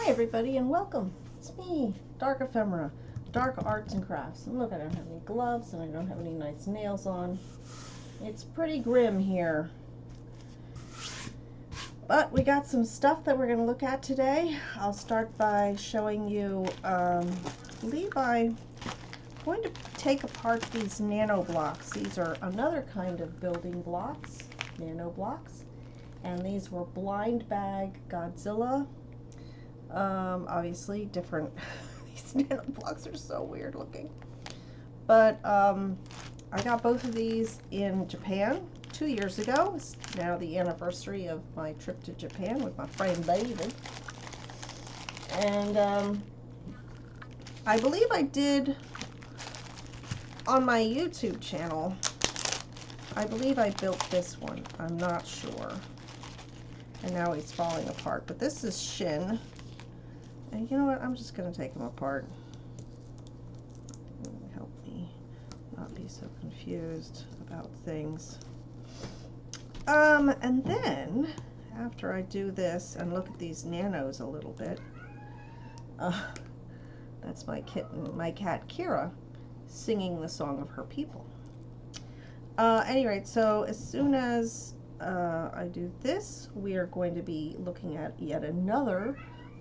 everybody, and welcome. It's me, Dark Ephemera, Dark Arts and Crafts. And look, I don't have any gloves and I don't have any nice nails on. It's pretty grim here. But we got some stuff that we're going to look at today. I'll start by showing you, I believe I'm going to take apart these Nanoblocks. These are another kind of building blocks, Nanoblocks. And these were blind bag Godzilla. Obviously different. These Nanoblocks are so weird looking. But I got both of these in Japan 2 years ago. It's now the anniversary of my trip to Japan with my friend David. And I believe I did on my YouTube channel. I believe I built this one. I'm not sure. And now he's falling apart. But this is Shin. And you know what? I'm just going to take him apart. Help me not be so confused about things. And then, after I do this and look at these nanos a little bit, that's my kitten, my cat Kira, singing the song of her people. Any rate, so as soon as I do this, we are going to be looking at yet another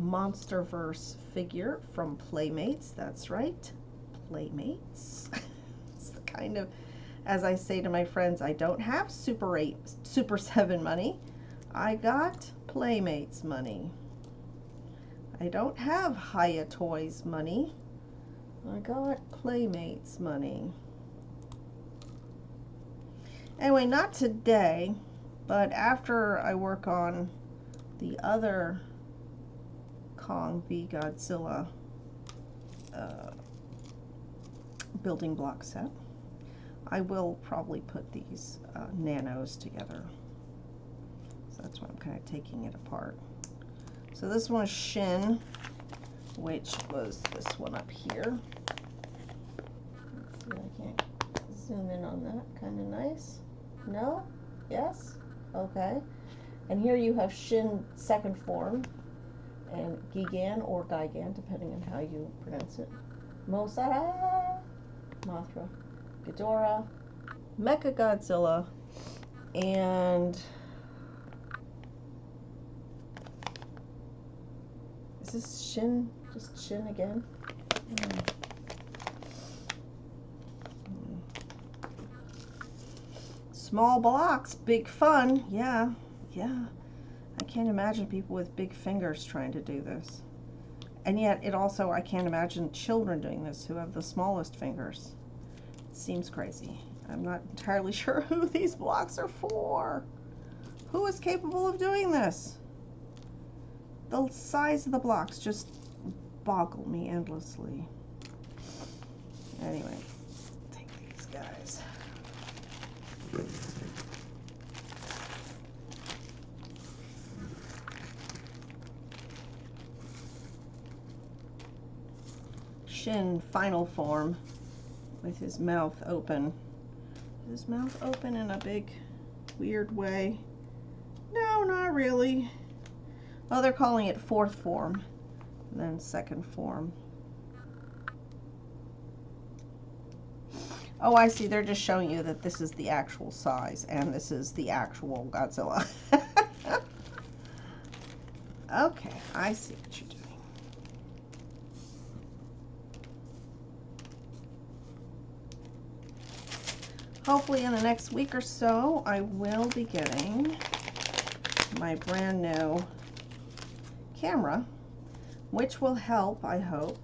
Monsterverse figure from Playmates. That's right, Playmates. It's the kind of, as I say to my friends, I don't have Super 7 money. I got Playmates money. I don't have Hiya Toys money. I got Playmates money. Anyway, not today, but after I work on the other Kong v Godzilla building block set, I will probably put these nanos together. So that's why I'm kind of taking it apart. So this one is Shin, which was this one up here. Let's see, I can't zoom in on that. Kind of nice. No? Yes? Okay. And here you have Shin second form, and Gigan or Gigan, depending on how you pronounce it. Mothra, Ghidorah, Mecha Godzilla, and is this Shin? Just Shin again? Small blocks, big fun. Yeah. I can't imagine people with big fingers trying to do this. And yet, it also, I can't imagine children doing this who have the smallest fingers. It seems crazy. I'm not entirely sure who these blocks are for. Who is capable of doing this? The size of the blocks just boggle me endlessly. Anyway, take these guys. Shin final form with his mouth open. Is his mouth open in a big weird way? No, not really. Oh, they're calling it fourth form, and then second form. Oh, I see. They're just showing you that this is the actual size, and this is the actual Godzilla. Okay, I see what you're doing. Hopefully in the next week or so, I will be getting my brand new camera, which will help, I hope,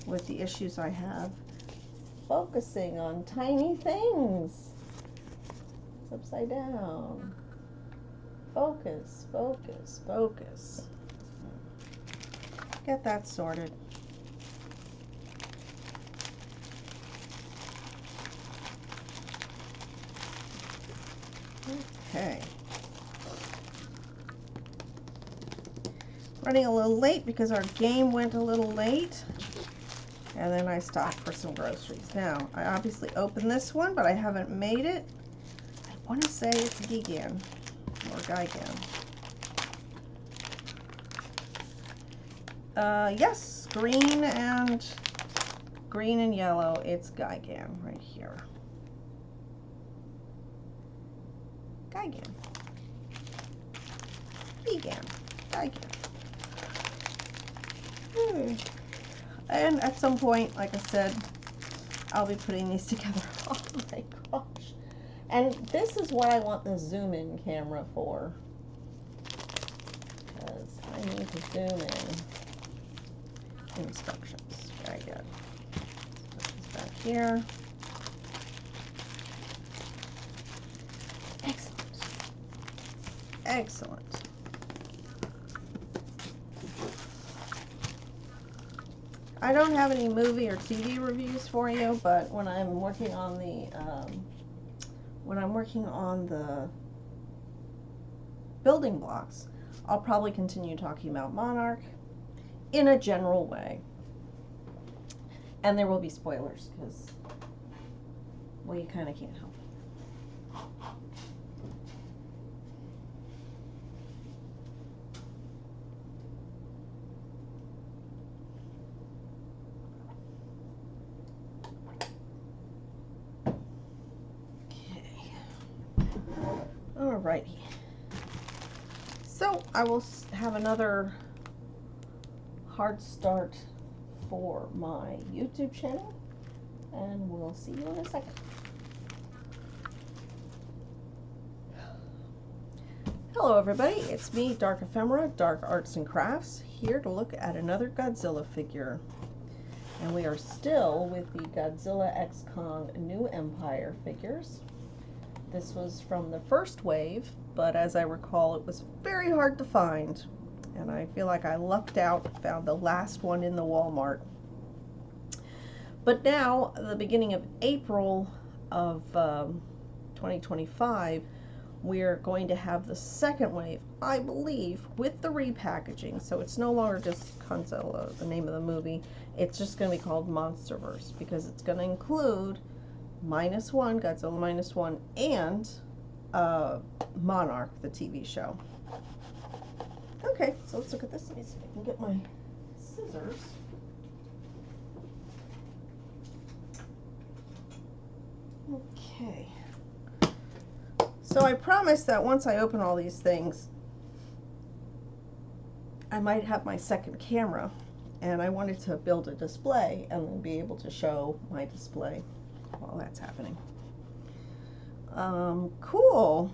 with the issues I have focusing on tiny things. It's upside down. Focus, focus, focus. Get that sorted. Okay. Running a little late because our game went a little late. And then I stopped for some groceries. Now, I obviously opened this one, but I haven't made it. I want to say it's Gigan or Gigan. Yes, green and yellow. It's Gigan right here. Gigan. Gigan. And at some point, like I said, I'll be putting these together. Oh my gosh. And this is what I want the zoom in camera for. Because I need to zoom in. Instructions. Very good. Put this back here. Excellent. Excellent. I don't have any movie or TV reviews for you, but when I'm working on the building blocks, I'll probably continue talking about Monarch in a general way. And there will be spoilers because, well, you kind of can't help it. Alrighty. So I will have another hard start for my YouTube channel, and we'll see you in a second. Hello everybody, it's me, Dark Ephemera, Dark Arts and Crafts, here to look at another Godzilla figure. And we are still with the Godzilla X Kong New Empire figures. This was from the first wave, but as I recall, it was very hard to find. And I feel like I lucked out, found the last one in the Walmart. But now, the beginning of April of 2025, we're going to have the second wave, I believe, with the repackaging. So it's no longer just Godzilla, the name of the movie. It's just going to be called Monsterverse, because it's going to include -1, Godzilla -1, and Monarch, the TV show. Okay, so let's look at this. Let me see if I can get my scissors. Okay. So I promised that once I open all these things, I might have my second camera, and I wanted to build a display and then be able to show my display while that's happening. Cool.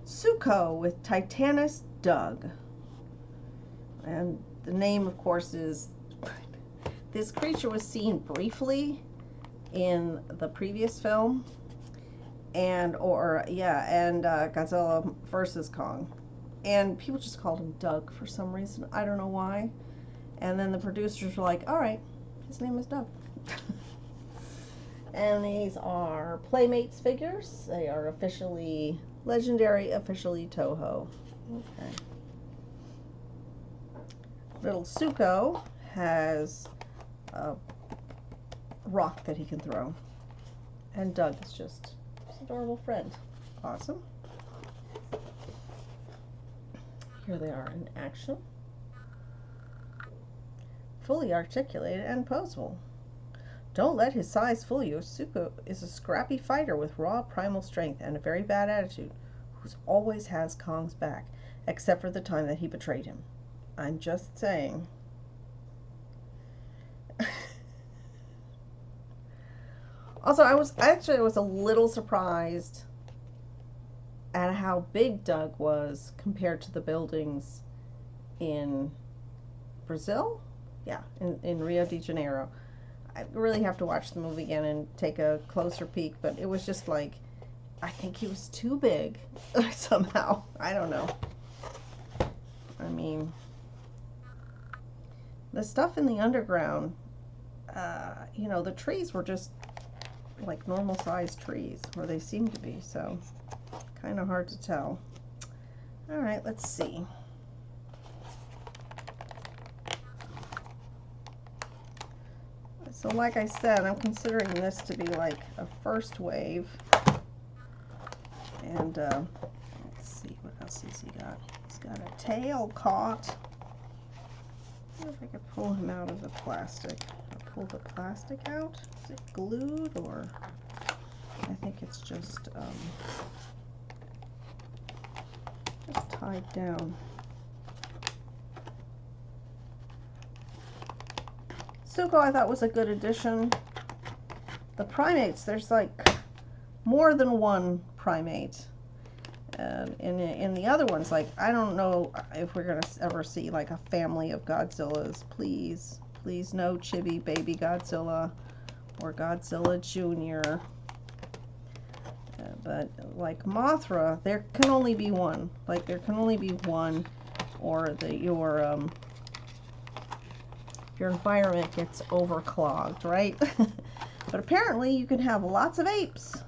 Suko with Titanus Doug. And the name, of course, is... This creature was seen briefly in the previous film. And Godzilla vs. Kong. And people just called him Doug for some reason. I don't know why. And then the producers were like, alright, his name is Doug. And these are Playmates figures. They are officially legendary, officially Toho. Okay. Little Suko has a rock that he can throw. And Doug is just an adorable friend. Awesome. Here they are in action. Fully articulated and posable. Don't let his size fool you. Suko is a scrappy fighter with raw primal strength and a very bad attitude, who always has Kong's back, except for the time that he betrayed him. I'm just saying. Also, I was a little surprised at how big Doug was compared to the buildings in Brazil? Yeah, in Rio de Janeiro. I really have to watch the movie again and take a closer peek, but it was just like, I think he was too big somehow. I don't know. I mean, the stuff in the underground, you know, the trees were just like normal sized trees, or they seem to be, so kind of hard to tell. All right, let's see. So like I said, I'm considering this to be like a first wave. And let's see, what else has he got? He's got a tail caught. I wonder if I could pull him out of the plastic. I'll pull the plastic out. Is it glued or I think it's just tied down. Suko I thought was a good addition. The primates, there's like more than one primate. And in the other ones, like, I don't know if we're going to ever see like a family of Godzillas. Please, please no chibi baby Godzilla or Godzilla Jr. But like Mothra, there can only be one. Like there can only be one, or your environment gets overclogged, right? But apparently you can have lots of apes.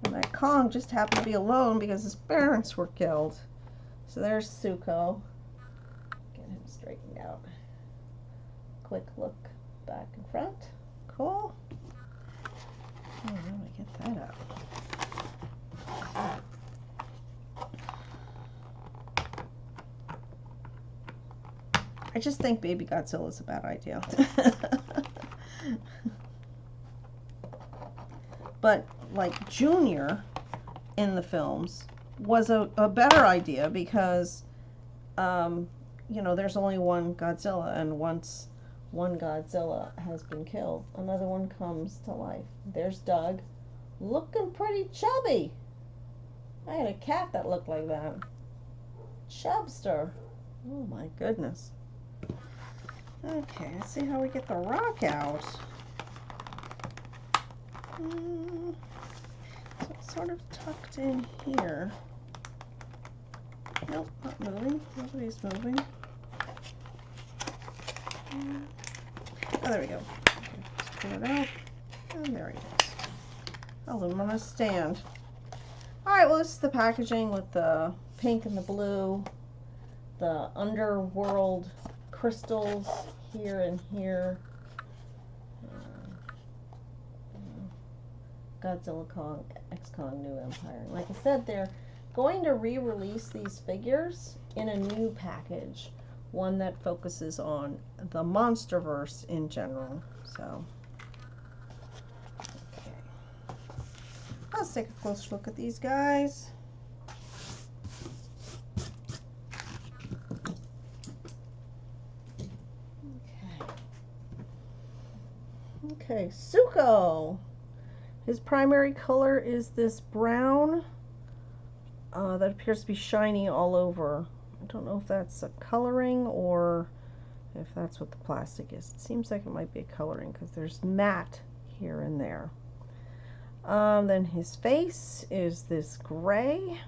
And that Kong just happened to be alone because his parents were killed. So there's Suko. Get him straightened out. Quick look back and front. Cool. Oh, how do I get that out? I just think Baby Godzilla is a bad idea. But like Junior in the films was a better idea because you know, there's only one Godzilla, and once one Godzilla has been killed, another one comes to life. There's Doug, looking pretty chubby. I had a cat that looked like that. Chubster. Oh my goodness. Okay, let's see how we get the rock out. So it's sort of tucked in here. Nope, not moving. Nobody's moving. Oh, there we go. Okay, just pull it out. And there it is. Aluminum stand. Alright, well, this is the packaging with the pink and the blue. The underworld crystals here and here. Godzilla, Kong, X-Kong, New Empire. And like I said, they're going to re-release these figures in a new package. One that focuses on the MonsterVerse in general. So, okay. Let's take a close look at these guys. Okay, Suko. His primary color is this brown that appears to be shiny all over. I don't know if that's a coloring or if that's what the plastic is. It seems like it might be a coloring because there's matte here and there. Then his face is this gray.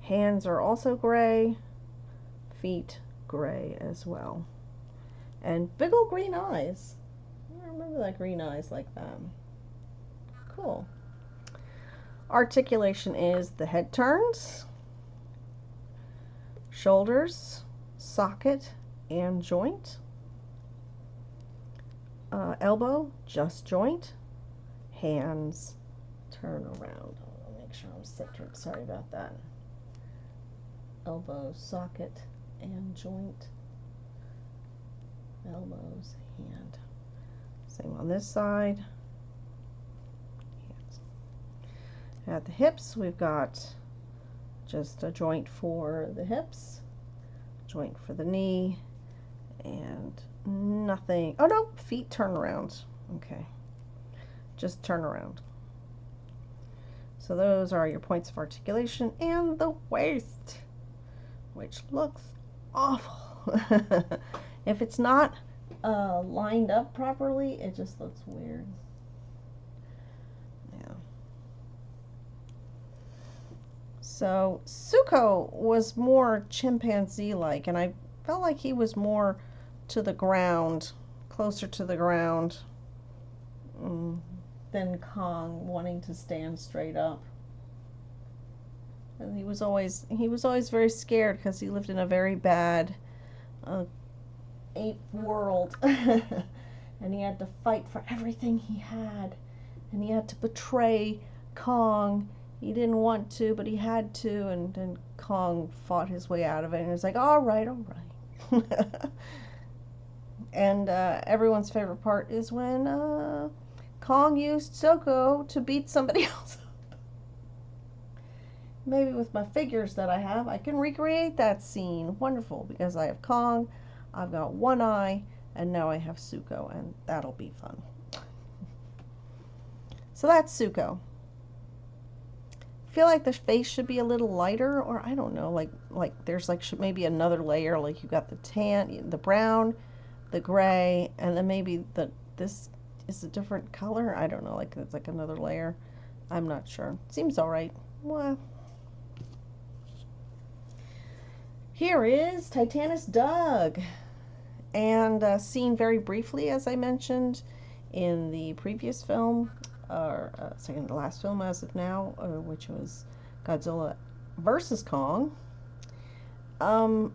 Hands are also gray. Feet gray as well. And big old green eyes. I remember that green eyes like that. Cool. Articulation is the head turns, shoulders, socket, and joint. Elbow, just joint. Hands, turn around. I'll make sure I'm centered. Sorry about that. Elbow, socket, and joint. Elbows, hand. Same on this side. Hands. At the hips, we've got just a joint for the hips, joint for the knee, and nothing. Oh no, feet turn around. Okay, just turn around. So those are your points of articulation, and the waist, which looks awful. If it's not lined up properly, it just looks weird. Yeah. So Suko was more chimpanzee-like, and I felt like he was more to the ground, closer to the ground, than Kong, wanting to stand straight up. And he was always very scared because he lived in a very bad ape world. And he had to fight for everything he had, and he had to betray Kong He didn't want to, but he had to, and then Kong fought his way out of it, and he was like, all right, all right. And everyone's favorite part is when Kong used Suko to beat somebody else. Maybe with my figures that I have, I can recreate that scene. Wonderful, because I have Kong, I've got One Eye, and now I have Suko, and that'll be fun. So that's Suko. I feel like the face should be a little lighter, or I don't know, like there's like maybe another layer, like you got the tan, the brown, the gray, and then maybe this is a different color. I don't know, like it's like another layer. I'm not sure. Seems all right. Well, here is Titanus Doug, and seen very briefly, as I mentioned in the previous film, or second to last film as of now, which was Godzilla versus Kong. And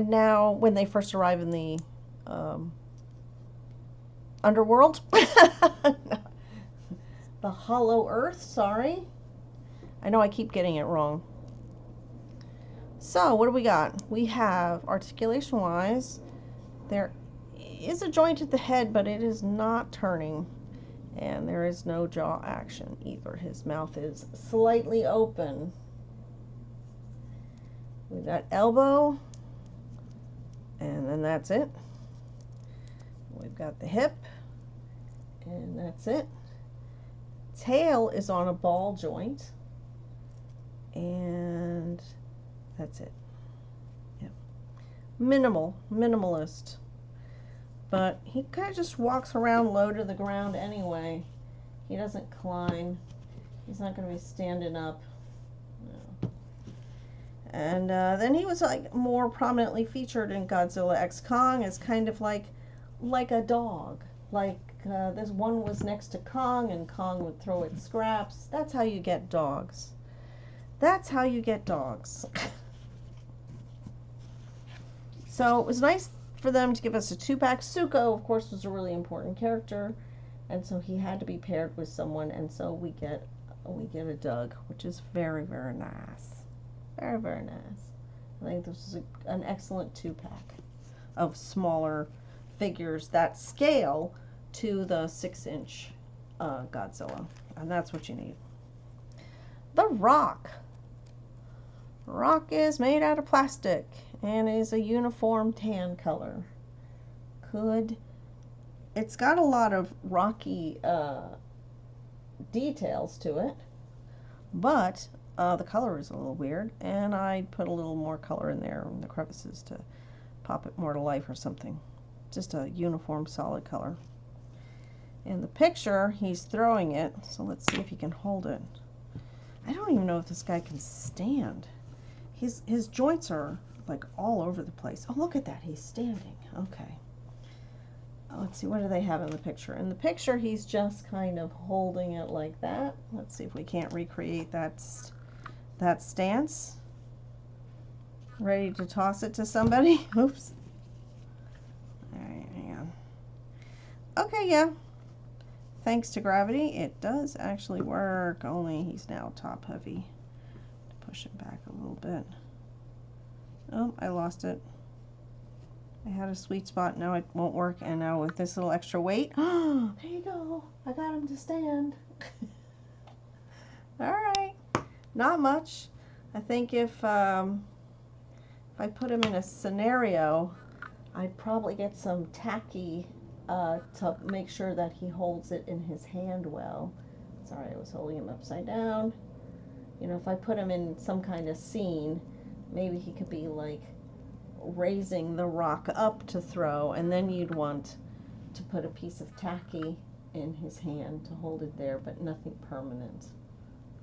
now when they first arrive in the underworld, the Hollow Earth, sorry. I know I keep getting it wrong. So what do we got? We have, articulation-wise, there is a joint at the head, but it is not turning. And there is no jaw action either. His mouth is slightly open. We've got elbow, and then that's it. We've got the hip, and that's it. Tail is on a ball joint, and that's it. Yeah. Minimalist. But he kind of just walks around low to the ground anyway. He doesn't climb. He's not going to be standing up. No. And then he was like more prominently featured in Godzilla X Kong as kind of like a dog. Like this one was next to Kong, and Kong would throw it scraps. That's how you get dogs. That's how you get dogs. So it was nice for them to give us a 2-pack. Suko, of course, was a really important character, and so he had to be paired with someone, and so we get a Doug, which is very, very nice. Very, very nice. I think this is an excellent 2-pack of smaller figures that scale to the 6-inch Godzilla, and that's what you need. The Rock. Rock is made out of plastic and is a uniform tan color. It's got a lot of rocky details to it, but the color is a little weird, and I put a little more color in there in the crevices to pop it more to life or something. Just a uniform solid color. In the picture, he's throwing it, so let's see if he can hold it. I don't even know if this guy can stand. His joints are like all over the place. Oh, look at that. He's standing. Okay. Let's see. What do they have in the picture? In the picture, he's just kind of holding it like that. Let's see if we can't recreate that stance. Ready to toss it to somebody? Oops. All right, hang on. Okay, yeah. Thanks to gravity, it does actually work. Only he's now top heavy. Push it back a little bit. Oh, I lost it. I had a sweet spot. Now it won't work. And now with this little extra weight, oh, there you go. I got him to stand. All right. Not much. I think if I put him in a scenario, I'd probably get some tacky to make sure that he holds it in his hand well. Sorry, I was holding him upside down. You know, if I put him in some kind of scene, maybe he could be like raising the rock up to throw, and then you'd want to put a piece of tacky in his hand to hold it there, but nothing permanent.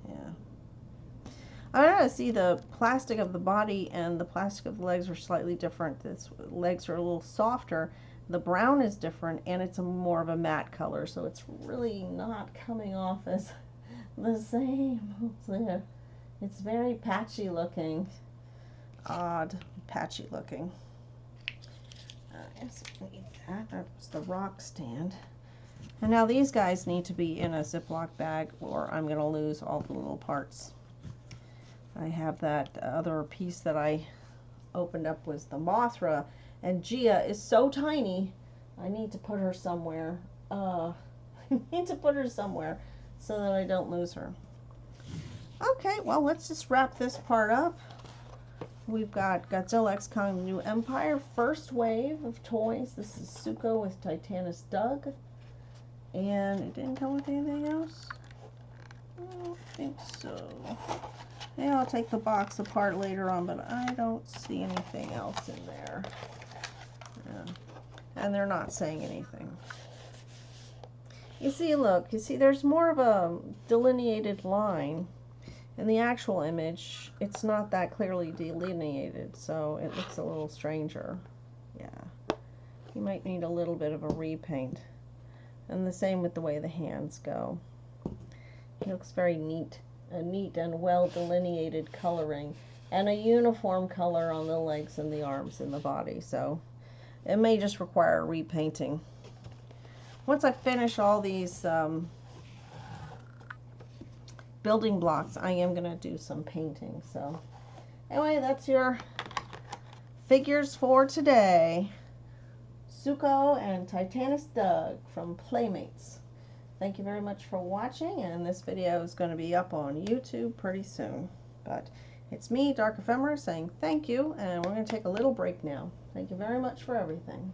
Yeah. I don't know, see, the plastic of the body and the plastic of the legs are slightly different. The legs are a little softer. The brown is different, and it's more of a matte color, so it's really not coming off as the same. It's very patchy looking. Odd, patchy looking. Yes, leave that. That was the rock stand. And now these guys need to be in a Ziploc bag, or I'm going to lose all the little parts. I have that other piece that I opened up was the Mothra, and Gia is so tiny. I need to put her somewhere. I need to put her somewhere so that I don't lose her. Okay, well, let's just wrap this part up. We've got Godzilla X Kaiju Empire, first wave of toys. This is Suko with Titanus Doug. And it didn't come with anything else? I don't think so. Yeah, I'll take the box apart later on, but I don't see anything else in there. Yeah. And they're not saying anything. You see, look, you see there's more of a delineated line. In the actual image, it's not that clearly delineated, so it looks a little stranger. Yeah. You might need a little bit of a repaint. And the same with the way the hands go. It looks very neat. A neat and well delineated coloring. And a uniform color on the legs and the arms and the body. So it may just require repainting. Once I finish all these building blocks, I am going to do some painting. So anyway, that's your figures for today. Suko and Titanus Doug from Playmates. Thank you very much for watching, and this video is going to be up on YouTube pretty soon. But it's me, Dark Ephemera, saying thank you, and we're going to take a little break now. Thank you very much for everything.